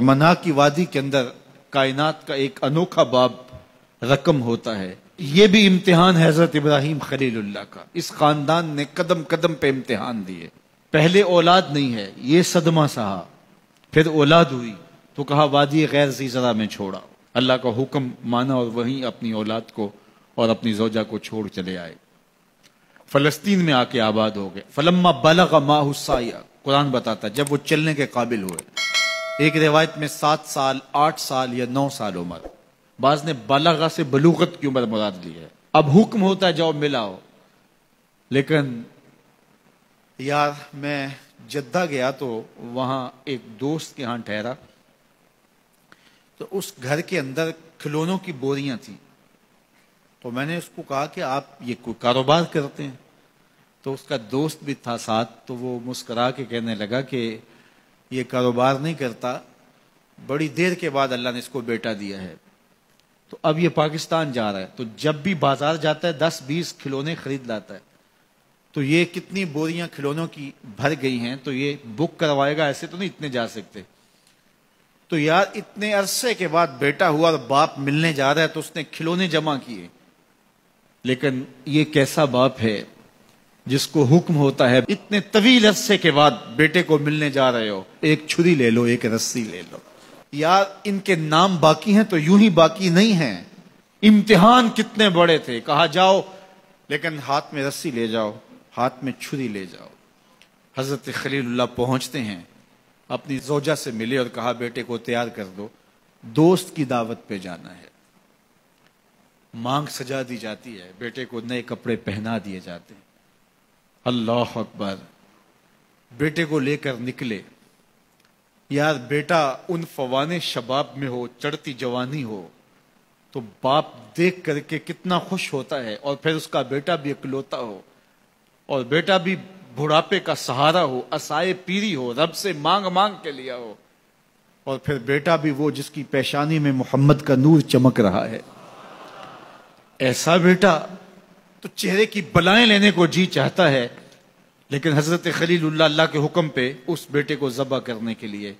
منا کی وادی کے اندر کائنات کا ایک انوکھا باب رقم ہوتا ہے. یہ بھی امتحان ہے حضرت ابراہیم خلیل اللہ کا. اس خاندان نے قدم قدم پہ امتحان دیے. پہلے اولاد نہیں ہے، یہ صدمہ سہا. پھر اولاد ہوئی تو کہا وادی غیر ذی زرع میں چھوڑا. اللہ کا حکم مانا اور وہیں اپنی اولاد کو اور اپنی زوجہ کو چھوڑ چلے آئے. فلسطین میں آ کے آباد ہو گئے. فلما بلغ ماہ السعی، قرآن بتاتا جب وہ چلنے کے قابل ہوئے. ایک روایت میں 7 سال 8 سال یا 9 سال عمر. بعض نے بلغہ سے بلوغت کی عمر مراد لی ہے. اب حکم ہوتا ہے جاؤ ملاؤ. لیکن یار میں جدہ گیا تو وہاں ایک دوست کے ہاں ٹھہرا تو اس گھر کے اندر کھلونوں کی بوریاں تھیں. تو میں نے اس کو کہا کہ آپ یہ کوئی کاروبار کرتے ہیں؟ تو اس کا دوست بھی تھا ساتھ. تو وہ مسکرا کے کہنے لگا کہ یہ کاروبار نہیں کرتا، بڑی دیر کے بعد اللہ نے اس کو بیٹا دیا ہے. تو اب یہ پاکستان جا رہا ہے تو جب بھی بازار جاتا ہے 10-20 کھلونے خرید لاتا ہے. تو یہ کتنی بوریاں کھلونوں کی بھر گئی ہیں تو یہ بک کروائے گا، ایسے تو نہیں اتنے جا سکتے. تو یار اتنے عرصے کے بعد بیٹا ہوا اور باپ ملنے جا رہا ہے تو اس نے کھلونے جمع کیے. لیکن یہ کیسا باپ ہے جس کو حکم ہوتا ہے اتنے طویل عرصے کے بعد بیٹے کو ملنے جا رہے ہو، ایک چھری لے لو، ایک رسی لے لو. یار ان کے نام باقی ہیں تو یوں ہی باقی نہیں ہیں. امتحان کتنے بڑے تھے. کہا جاؤ لیکن ہاتھ میں رسی لے جاؤ، ہاتھ میں چھری لے جاؤ. حضرت خلیل اللہ پہنچتے ہیں، اپنی زوجہ سے ملے اور کہا بیٹے کو تیار کر دو، دوست کی دعوت پہ جانا ہے. مانگ سجا دی جاتی ہے، بیٹے کو نئے کپڑے پہنا دیے جاتے ہیں. اللہ اکبر. بیٹے کو لے کر نکلے. یار بیٹا ان فوان شباب میں ہو، چڑھتی جوانی ہو تو باپ دیکھ کر کے کتنا خوش ہوتا ہے. اور پھر اس کا بیٹا بھی اکلوتا ہو اور بیٹا بھی بڑھاپے کا سہارا ہو، عصائے پیری ہو، رب سے مانگ مانگ کے لیا ہو. اور پھر بیٹا بھی وہ جس کی پیشانی میں محمد کا نور چمک رہا ہے. ایسا بیٹا تو چہرے کی بلائیں لینے کو جی چاہتا ہے. لیکن حضرت خلیل اللہ اللہ کے حکم پہ اس بیٹے کو ذبح کرنے کے لیے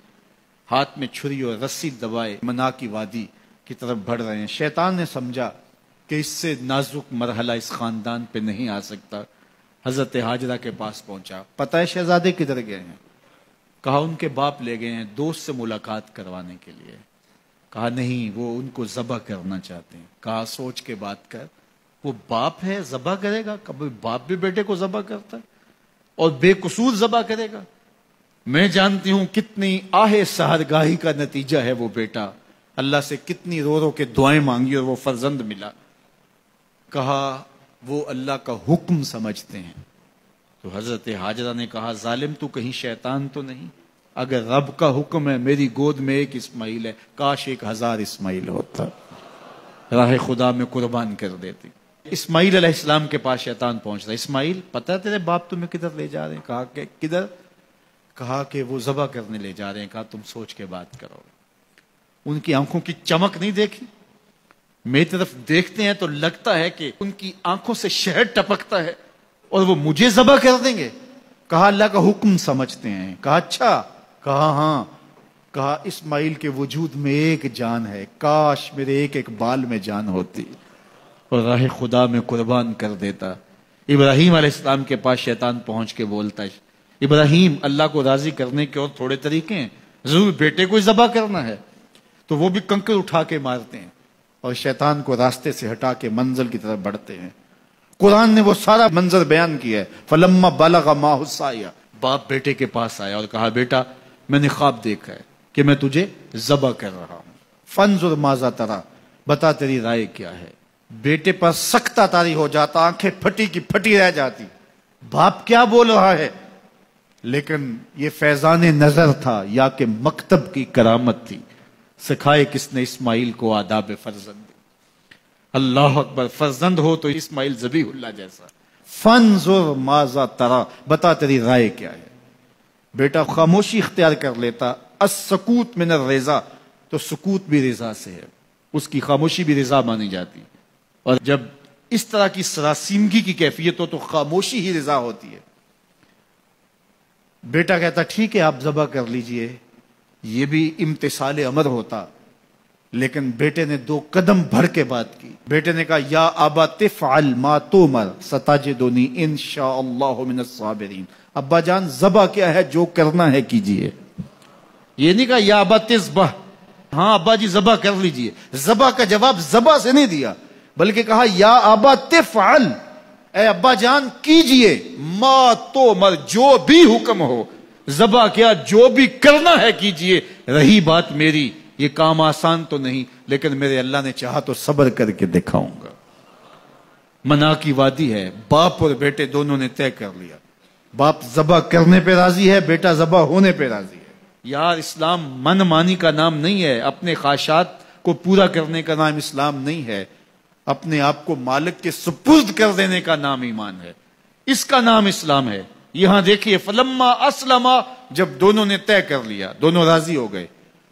ہاتھ میں چھری اور رسی دبائے منا کی وادی کی طرف بڑھ رہے ہیں. شیطان نے سمجھا کہ اس سے نازک مرحلہ اس خاندان پہ نہیں آ سکتا. حضرت حاجرہ کے پاس پہنچا. پتہ ہے شہزادے کدھر گئے ہیں؟ کہا ان کے باپ لے گئے ہیں دوست سے ملاقات کروانے کے لیے. کہا نہیں، وہ ان کو ذبح کرنا چاہتے ہیں. کہا سوچ کے بات کر، وہ باپ ہے ذبح کرے گا؟ کبھی باپ بھی بیٹے کو ذبح کرتا ہے اور بے قصور ذبح کرے گا؟ میں جانتی ہوں کتنی آہ سحرگاہی کا نتیجہ ہے وہ بیٹا. اللہ سے کتنی رو رو کے دعائیں مانگی اور وہ فرزند ملا. کہا وہ اللہ کا حکم سمجھتے ہیں. تو حضرت حاجرہ نے کہا ظالم تو کہیں شیطان تو نہیں؟ اگر رب کا حکم ہے میری گود میں ایک اسماعیل ہے، کاش 1000 اسماعیل ہوتا، راہ خدا میں قربان کر دیتی. اسماعیل علیہ السلام کے پاس شیطان پہنچ رہا. اسماعیل پتہ ہے تیرے باپ تمہیں کدھر لے جا رہے ہیں؟ کہا کہ کدھر؟ کہا کہ وہ ذبح کرنے لے جا رہے ہیں. کہا تم سوچ کے بات کرو. ان کی آنکھوں کی چمک نہیں دیکھی؟ میری طرف دیکھتے ہیں تو لگتا ہے کہ ان کی آنکھوں سے شہد ٹپکتا ہے اور وہ مجھے ذبح کر دیں گے. کہا اللہ کا حکم سمجھتے ہیں. کہا اچھا. کہا ہاں. کہا اسماعیل کے وجود میں ایک جان ہے، کاش میرے ایک ایک بال میں جان ہوتی اور راہ خدا میں قربان کر دیتا. ابراہیم علیہ السلام کے پاس شیطان پہنچ کے بولتا ہے ابراہیم اللہ کو راضی کرنے کے اور تھوڑے طریقے ہیں، ضرور بیٹے کو ذبح کرنا ہے. تو وہ بھی کنکر اٹھا کے مارتے ہیں اور شیطان کو راستے سے ہٹا کے منزل کی طرف بڑھتے ہیں. قرآن نے وہ سارا منظر بیان کیا ہے. فلما بلغ ماہ السعی، باپ بیٹے کے پاس آیا اور کہا بیٹا میں نے خواب دیکھا ہے کہ میں تجھے ذبح کر رہا ہوں. فانظر ماذا تری، بتا تیری رائے کیا ہے. بیٹے پر سختہ طاری ہو جاتا، آنکھیں پھٹی کی پھٹی رہ جاتی. باپ کیا بول رہا ہے؟ لیکن یہ فیضان نظر تھا یا کہ مکتب کی کرامت تھی. سکھائے کس نے اسماعیل کو آداب فرزند. اللہ اکبر. فرزند ہو تو اسماعیل ذبیح اللہ جیسا. فانظر ماذا تری، بتا تیری رائے کیا ہے. بیٹا خاموشی اختیار کر لیتا. السکوت من الرضا، تو سکوت بھی رضا سے ہے، اس کی خاموشی بھی رضا مانی جاتی. اور جب اس طرح کی سراسیمگی کی کیفیت ہو تو خاموشی ہی رضا ہوتی ہے. بیٹا کہتا ٹھیک ہے آپ ذبح کر لیجئے. یہ بھی امتثال امر ہوتا، لیکن بیٹے نے 2 قدم بڑھ کے بات کی. بیٹے نے کہا یا ابا تفعل ما تؤمر ستجدنی انشاء اللہ من الصابرین. ابا جان ذبح کیا ہے، جو کرنا ہے کیجئے. یہ نہیں کہا یا ابا تذبح، ہاں ابا جی ذبح کر لیجئے. ذبح کا جواب ذبح سے نہیں دیا، بلکہ کہا یا ابا تفعل، اے ابا جان کیجئے، ما تؤمر، جو بھی حکم ہو. ذبح کیا، جو بھی کرنا ہے کیجئے. رہی بات میری، یہ کام آسان تو نہیں، لیکن میرے اللہ نے چاہا تو صبر کر کے دکھاؤں گا. منا کی وادی ہے، باپ اور بیٹے دونوں نے طے کر لیا. باپ ذبح کرنے پہ راضی ہے، بیٹا ذبح ہونے پہ راضی ہے. یار اسلام من مانی کا نام نہیں ہے، اپنے خواہشات کو پورا کرنے کا نام اسلام نہیں ہے، اپنے آپ کو مالک کے سپرد کر دینے کا نام ایمان ہے. اس کا نام اسلام ہے. یہاں دیکھیے فلما اسلما، جب دونوں نے طے کر لیا، دونوں راضی ہو گئے.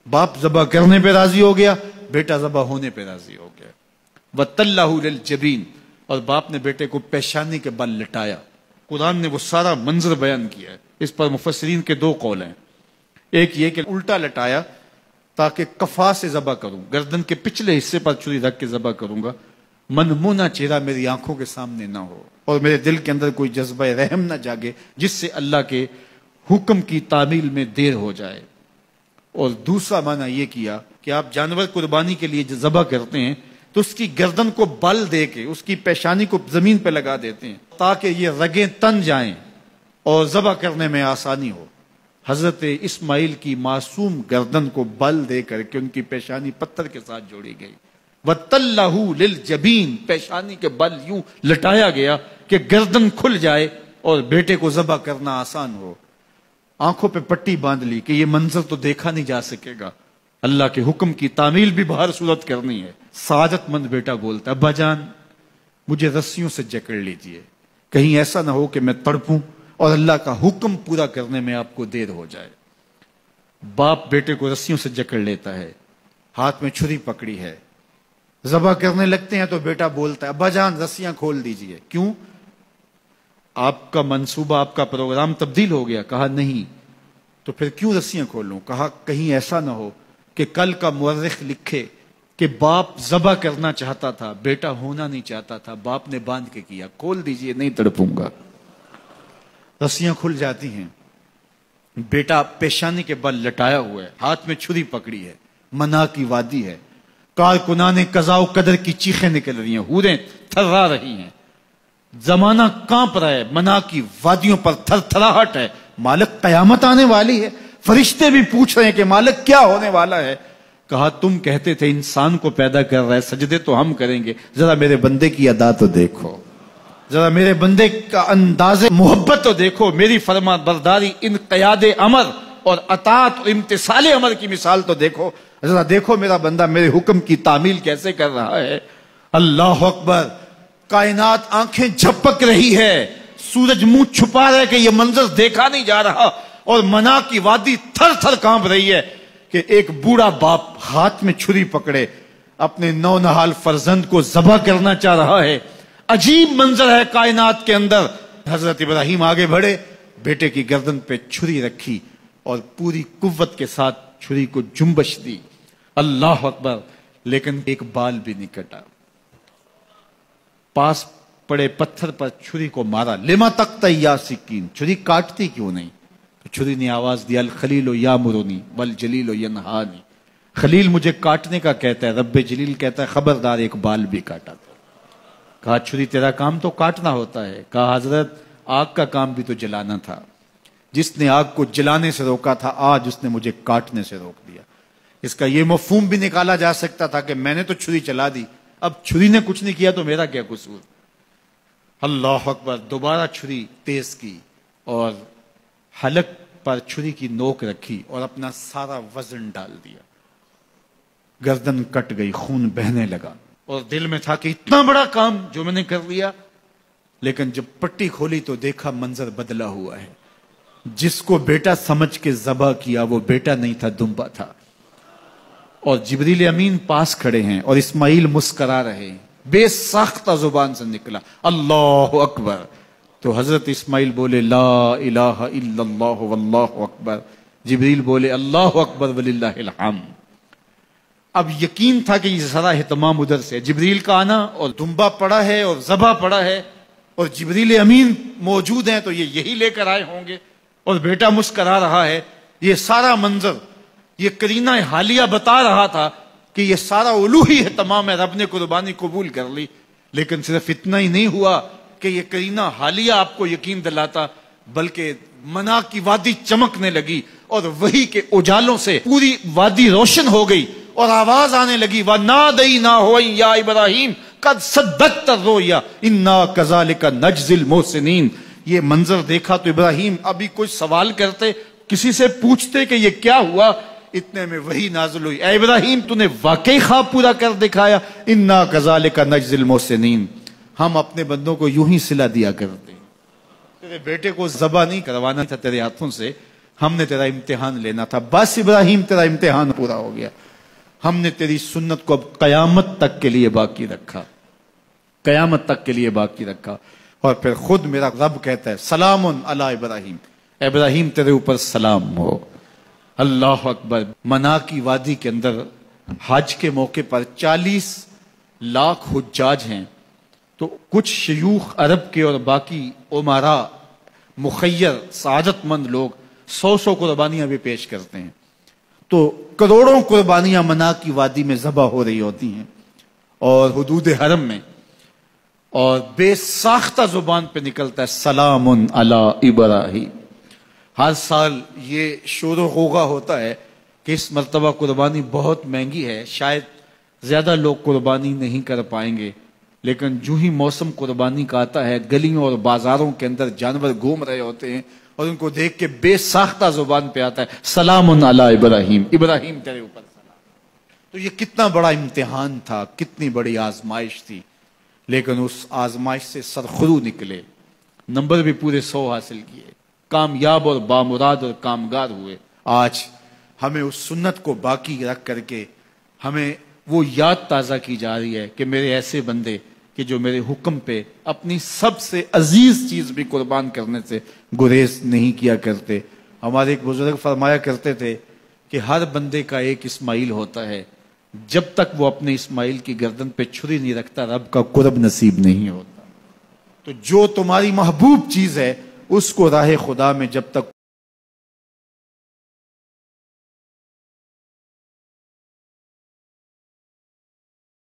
باپ ذبح کرنے پہ راضی ہو گیا، بیٹا ذبح ہونے پہ راضی ہو گیا. وَتَلَّهُ لِلْجَبِينِ، اور باپ نے بیٹے کو پیشانی کے بل لٹایا. قرآن نے وہ سارا منظر بیان کیا ہے. اس پر مفسرین کے 2 قول ہیں. ایک یہ کہ الٹا لٹایا تاکہ کفا سے ذبح کروں، گردن کے پچھلے حصے پر چھری رکھ کے ذبح کروں گا، منمونا چہرہ میری آنکھوں کے سامنے نہ ہو اور میرے دل کے اندر کوئی جذبہ رحم نہ جاگے جس سے اللہ کے حکم کی تعمیل میں دیر ہو جائے. اور دوسرا معنی یہ کیا کہ آپ جانور قربانی کے لیے ذبح کرتے ہیں تو اس کی گردن کو بل دے کے اس کی پیشانی کو زمین پہ لگا دیتے ہیں تاکہ یہ رگیں تن جائیں اور ذبح کرنے میں آسانی ہو. حضرت اسماعیل کی معصوم گردن کو بل دے کر کے ان کی پیشانی پتھر کے ساتھ جوڑی گئی. وَتَلَّهُ لِلْجَبِينِ، پیشانی کے بل یوں لٹایا گیا کہ گردن کھل جائے اور بیٹے کو ذبح کرنا آسان ہو. آنکھوں پہ پٹی باندھ لی کہ یہ منظر تو دیکھا نہیں جا سکے گا، اللہ کے حکم کی تعمیل بھی باہر صورت کرنی ہے. سعادت مند بیٹا بولتا ابا جان مجھے رسیوں سے جکڑ لیجئے، کہیں ایسا نہ ہو کہ میں تڑپوں اور اللہ کا حکم پورا کرنے میں آپ کو دیر ہو جائے. باپ بیٹے کو رسیوں سے جکڑ لیتا ہے، ہاتھ میں چھری پکڑی ہے، ذبح کرنے لگتے ہیں تو بیٹا بولتا ہے ابا جان رسیاں کھول دیجئے. کیوں؟ آپ کا منصوبہ، آپ کا پروگرام تبدیل ہو گیا. کہا نہیں. تو پھر کیوں رسیاں کھولوں؟ کہا کہیں ایسا نہ ہو کہ کل کا مورخ لکھے کہ باپ ذبح کرنا چاہتا تھا، بیٹا ہونا نہیں چاہتا تھا، باپ نے باندھ کے کیا. کھول دیجئے، نہیں تڑپوں گا. رسیاں کھل جاتی ہیں. بیٹا پیشانی کے بل لٹایا ہوا ہے، ہاتھ میں چھری پکڑی ہے، منا کی وادی ہے، کارکنان قضاء و قدر کی چیخیں نکل رہی ہیں، حوریں تھرا رہی ہیں، زمانہ کانپ رہا ہے، منا کی وادیوں پر تھر تھراہٹ ہے. مالک قیامت آنے والی ہے. فرشتے بھی پوچھ رہے ہیں کہ مالک کیا ہونے والا ہے. کہا تم کہتے تھے انسان کو پیدا کر رہا ہے، سجدے تو ہم کریں گے، ذرا میرے بندے کی ادا تو دیکھو، ذرا میرے بندے کا انداز محبت تو دیکھو، میری فرما برداری، انقیاد امر اور اطاعت اور امتثال امر کی مثال تو دیکھو، ذرا دیکھو میرا بندہ میرے حکم کی تعمیل کیسے کر رہا ہے. اللہ اکبر. کائنات آنکھیں جھپک رہی ہے، سورج منہ چھپا رہا ہے کہ یہ منظر دیکھا نہیں جا رہا، اور منا کی وادی تھر تھر کانپ رہی ہے کہ ایک بوڑھا باپ ہاتھ میں چھری پکڑے اپنے نونہال فرزند کو ذبح کرنا چاہ رہا ہے. عجیب منظر ہے کائنات کے اندر. حضرت ابراہیم آگے بڑھے، بیٹے کی گردن پہ چھری رکھی اور پوری قوت کے ساتھ چھری کو جنبش دی. اللہ اکبر. لیکن ایک بال بھی نہیں کٹا. پاس پڑے پتھر پر چھری کو مارا. لما تقطع یا سکین، چھری کاٹتی کیوں نہیں؟ تو چھری نے آواز دیا الخلیل یامرنی والجلیل ینہانی، خلیل مجھے کاٹنے کا کہتا ہے، رب جلیل کہتا ہے خبردار ایک بال بھی کاٹا. کہا چھری تیرا کام تو کاٹنا ہوتا ہے. کہا حضرت آگ کا کام بھی تو جلانا تھا، جس نے آگ کو جلانے سے روکا تھا آج اس نے مجھے کاٹنے سے روک دیا. اس کا یہ مفہوم بھی نکالا جا سکتا تھا کہ میں نے تو چھری چلا دی، اب چھری نے کچھ نہیں کیا تو میرا کیا قصور. اللہ اکبر. دوبارہ چھری تیز کی اور حلق پر چھری کی نوک رکھی اور اپنا سارا وزن ڈال دیا. گردن کٹ گئی، خون بہنے لگا اور دل میں تھا کہ اتنا بڑا کام جو میں نے کر لیا. لیکن جب پٹی کھولی تو دیکھا منظر بدلا ہوا ہے. جس کو بیٹا سمجھ کے ذبح کیا وہ بیٹا نہیں تھا، دمبا تھا. اور جبریل امین پاس کھڑے ہیں اور اسماعیل مسکرا رہے ہیں. بے ساختہ زبان سے نکلا اللہ اکبر. تو حضرت اسماعیل بولے لا الہ الا اللہ واللہ اکبر. جبریل بولے اللہ اکبر وللہ الحمد۔ اب یقین تھا کہ یہ سارا اہتمام ادھر سے، جبریل کا آنا اور دمبا پڑا ہے اور ذبح پڑا ہے اور جبریل امین موجود ہیں تو یہ یہی لے کر آئے ہوں گے، اور بیٹا مسکرا رہا ہے۔ یہ سارا منظر، یہ قرینہ حالیہ بتا رہا تھا کہ یہ سارا الوہی اہتمام ہے، رب نے قربانی قبول کر لی۔ لیکن صرف اتنا ہی نہیں ہوا کہ یہ قرینہ حالیہ آپ کو یقین دلاتا، بلکہ منا کی وادی چمکنے لگی اور وہی کے اجالوں سے پوری وادی روشن ہو گئی، اور آواز آنے لگی وَنَادَيْنَاهُ يَا إِبْرَاهِيمُ قَدْ صَدَّقْتَ الرُّؤْيَا إِنَّا كَذَلِكَ نَجْزِي الْمُحْسِنِينَ۔ یہ منظر دیکھا تو ابراہیم ابھی کوئی سوال کرتے، کسی سے پوچھتے کہ یہ کیا ہوا، اتنے میں وہی نازل ہوئی، اے ابراہیم تو نے واقعی خواب پورا کر دکھایا، اِنَّا كَذَلِكَ نَجْزِي الْمُحْسِنِينَ، ہم اپنے بندوں کو یوں ہی صلہ دیا کرتے۔ تیرے بیٹے کو ذبح نہیں کروانا تھا تیرے ہاتھوں سے، ہم نے تیرا امتحان لینا تھا، بس ابراہیم تیرا امتحان پورا ہو گیا، ہم نے تیری سنت کو اب قیامت تک کے لیے باقی رکھا، قیامت تک کے لیے باقی رکھا۔ اور پھر خود میرا رب کہتا ہے سلام علی ابراہیم، ابراہیم تیرے اوپر سلام ہو۔ اللہ اکبر۔ منا کی وادی کے اندر حج کے موقع پر 40 لاکھ حجاج ہیں، تو کچھ شیوخ عرب کے اور باقی عمراء مخیر سعادت مند لوگ 100 قربانیاں بھی پیش کرتے ہیں، تو کروڑوں قربانیاں منا کی وادی میں ذبح ہو رہی ہوتی ہیں اور حدود حرم میں، اور بے ساختہ زبان پہ نکلتا ہے سلام علی ابراہیم۔ ہر سال یہ شور و غوغا ہوتا ہے کہ اس مرتبہ قربانی بہت مہنگی ہے، شاید زیادہ لوگ قربانی نہیں کر پائیں گے، لیکن جو ہی موسم قربانی کا آتا ہے گلیوں اور بازاروں کے اندر جانور گھوم رہے ہوتے ہیں اور ان کو دیکھ کے بے ساختہ زبان پہ آتا ہے سلام علی ابراہیم، ابراہیم تیرے اوپر سلام۔ تو یہ کتنا بڑا امتحان تھا، کتنی بڑی آزمائش تھی، لیکن اس آزمائش سے سرخرو نکلے، نمبر بھی پورے 100 حاصل کیے، کامیاب اور بامراد اور کامگار ہوئے۔ آج ہمیں اس سنت کو باقی رکھ کر کے ہمیں وہ یاد تازہ کی جا رہی ہے کہ میرے ایسے بندے کہ جو میرے حکم پہ اپنی سب سے عزیز چیز بھی قربان کرنے سے گریز نہیں کیا کرتے۔ ہمارے ایک بزرگ فرمایا کرتے تھے کہ ہر بندے کا ایک اسماعیل ہوتا ہے، جب تک وہ اپنے اسماعیل کی گردن پہ چھری نہیں رکھتا رب کا قرب نصیب نہیں ہوتا۔ تو جو تمہاری محبوب چیز ہے اس کو راہ خدا میں جب تک